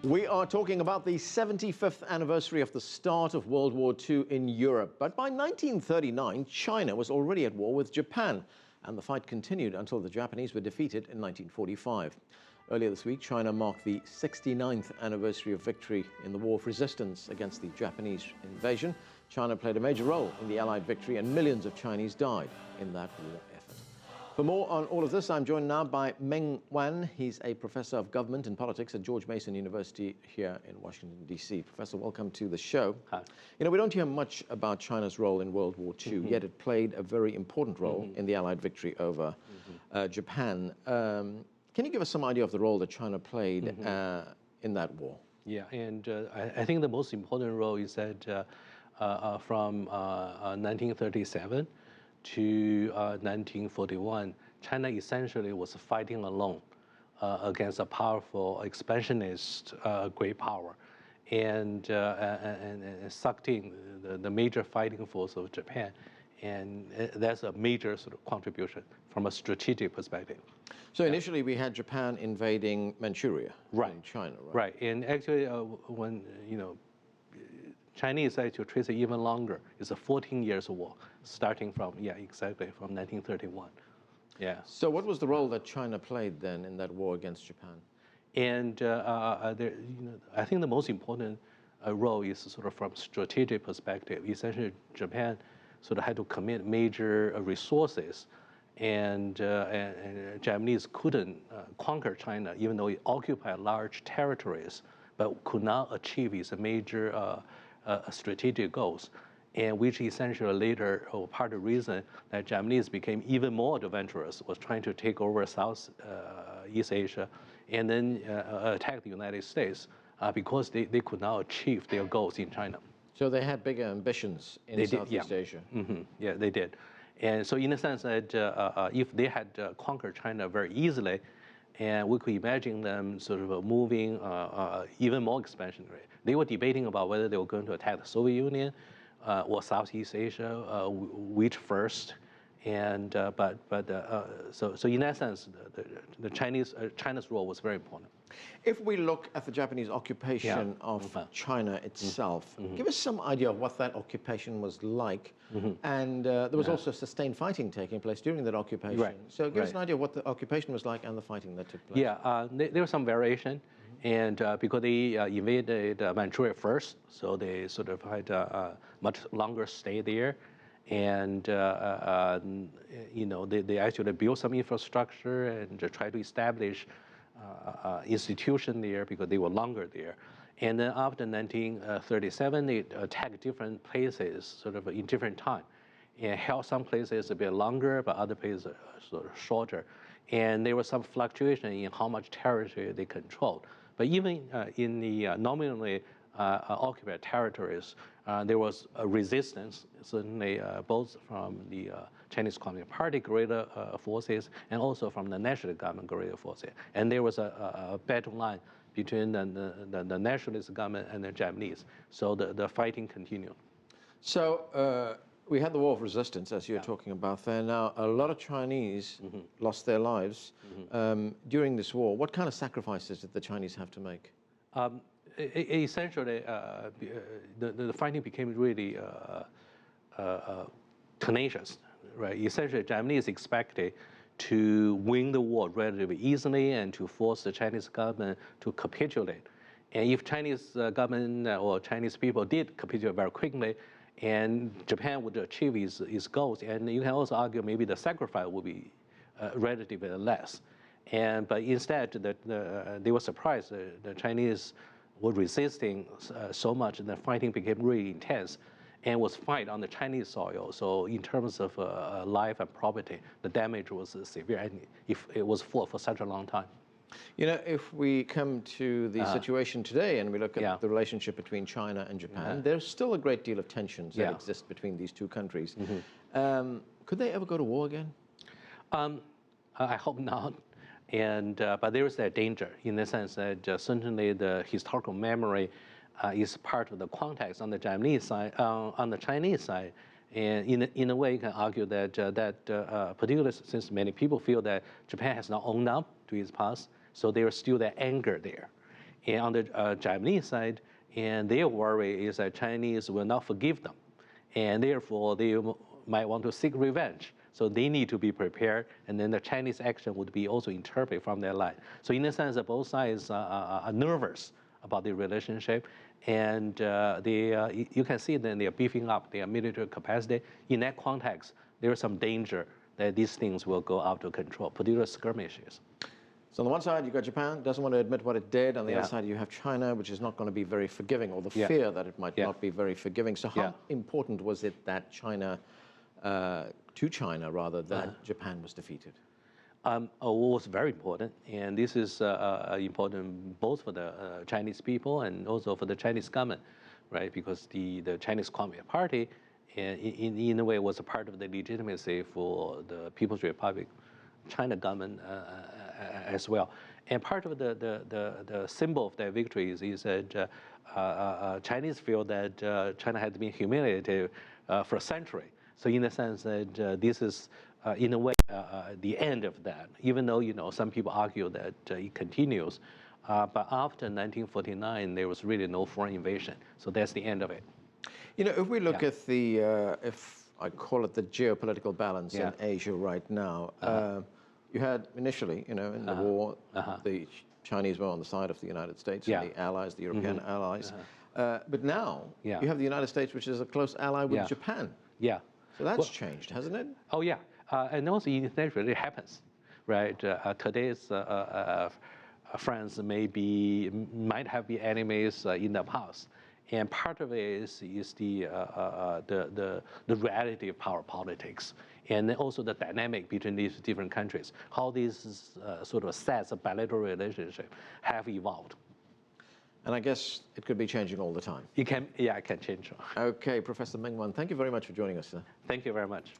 We are talking about the 75th anniversary of the start of World War II in Europe. But by 1939, China was already at war with Japan, and the fight continued until the Japanese were defeated in 1945. Earlier this week, China marked the 69th anniversary of victory in the war of resistance against the Japanese invasion. China played a major role in the Allied victory, and millions of Chinese died in that war effort. For more on all of this, I'm joined now by Meng Wan. He's a professor of government and politics at George Mason University here in Washington, D.C. Professor, welcome to the show. Hi. You know, we don't hear much about China's role in World War II, yet it played a very important role in the Allied victory over Japan. Can you give us some idea of the role that China played in that war? Yeah, and I think the most important role is that from 1937 to 1941, China essentially was fighting alone against a powerful expansionist great power, and sucked in the major fighting force of Japan. And that's a major sort of contribution from a strategic perspective. So initially we had Japan invading Manchuria in China, right? Right, and actually when, Chinese actually trace it even longer. It's a 14 years war, starting from, exactly, from 1931. Yeah. So what was the role that China played then in that war against Japan? And I think the most important role is sort of from strategic perspective. Essentially, Japan sort of had to commit major resources, and Japanese couldn't conquer China, even though it occupied large territories, but could not achieve its major strategic goals, and which essentially later, or part of the reason that Japanese became even more adventurous, was trying to take over Southeast Asia and then attack the United States because they could not achieve their goals in China. So they had bigger ambitions in Southeast Asia. Yeah, they did. And so in a sense that if they had conquered China very easily, and we could imagine them sort of moving even more expansionary. They were debating about whether they were going to attack the Soviet Union or Southeast Asia, which first. And so in that sense, the China's role was very important. If we look at the Japanese occupation of China itself, give us some idea of what that occupation was like. And there was also sustained fighting taking place during that occupation. Right. So give us an idea of what the occupation was like and the fighting that took place. Yeah, there was some variation. And because they invaded Manchuria first, so they sort of had a much longer stay there. And they actually built some infrastructure and tried to establish institution there because they were longer there. And then after 1937, they attacked different places sort of in different time, and held some places a bit longer, but other places sort of shorter. And there was some fluctuation in how much territory they controlled. But even in the nominally occupied territories, there was a resistance, certainly both from the Chinese Communist Party guerrilla forces and also from the national government guerrilla forces. And there was a battle line between the nationalist government and the Japanese. So the fighting continued. So we had the war of resistance, as you're talking about there. Now, a lot of Chinese lost their lives during this war. What kind of sacrifices did the Chinese have to make? Essentially, the fighting became really tenacious, right? Essentially, Japanese expected to win the war relatively easily and to force the Chinese government to capitulate. And if Chinese government or Chinese people did capitulate very quickly, and Japan would achieve its goals, and you can also argue maybe the sacrifice would be relatively less. But instead, they were surprised the Chinese were resisting so much, and the fighting became really intense, and was fight on the Chinese soil. So in terms of life and property, the damage was severe, and if it was fought for such a long time. You know, if we come to the situation today and we look at the relationship between China and Japan, there's still a great deal of tensions that exist between these two countries. Could they ever go to war again? I hope not. But there is that danger in the sense that certainly the historical memory is part of the context on the Japanese side, on the Chinese side. And in a way, you can argue that particularly since many people feel that Japan has not owned up to its past, so there is still that anger there. And on the Japanese side, and their worry is that Chinese will not forgive them, and therefore they might want to seek revenge. So they need to be prepared, and then the Chinese action would be also interpreted from their line. So in a sense, both sides are nervous about the relationship, and you can see that they are beefing up their military capacity. In that context, there is some danger that these things will go out of control, particularly skirmishes. So on the one side, you've got Japan, doesn't want to admit what it did. On the Yeah. other side, you have China, which is not going to be very forgiving, or the Yeah. fear that it might Yeah. not be very forgiving. So how Yeah. important was it that China, to China rather, that Japan was defeated? Was very important, and this is important both for the Chinese people and also for the Chinese government, right? Because the Chinese Communist Party, in a way, was a part of the legitimacy for the People's Republic China government as well. And part of the symbol of their victories is that Chinese feel that China had been humiliated for a century. So in the sense that this is, in a way, the end of that, even though, some people argue that it continues. But after 1949, there was really no foreign invasion. So that's the end of it. If we look at the, if I call it the geopolitical balance in Asia right now, you had initially, in the war, the Chinese were on the side of the United States and the allies, the European allies. But now you have the United States, which is a close ally with Japan. Yeah. So that's changed, hasn't it? Oh, yeah. And also internationally it happens, right? Today's friends might have been enemies in the past. And part of it is the reality of power politics, and then also the dynamic between these different countries, how these sort of sets of bilateral relationships have evolved. And I guess it could be changing all the time. It can change. Okay, Professor Meng Wan, thank you very much for joining us, sir. Thank you very much.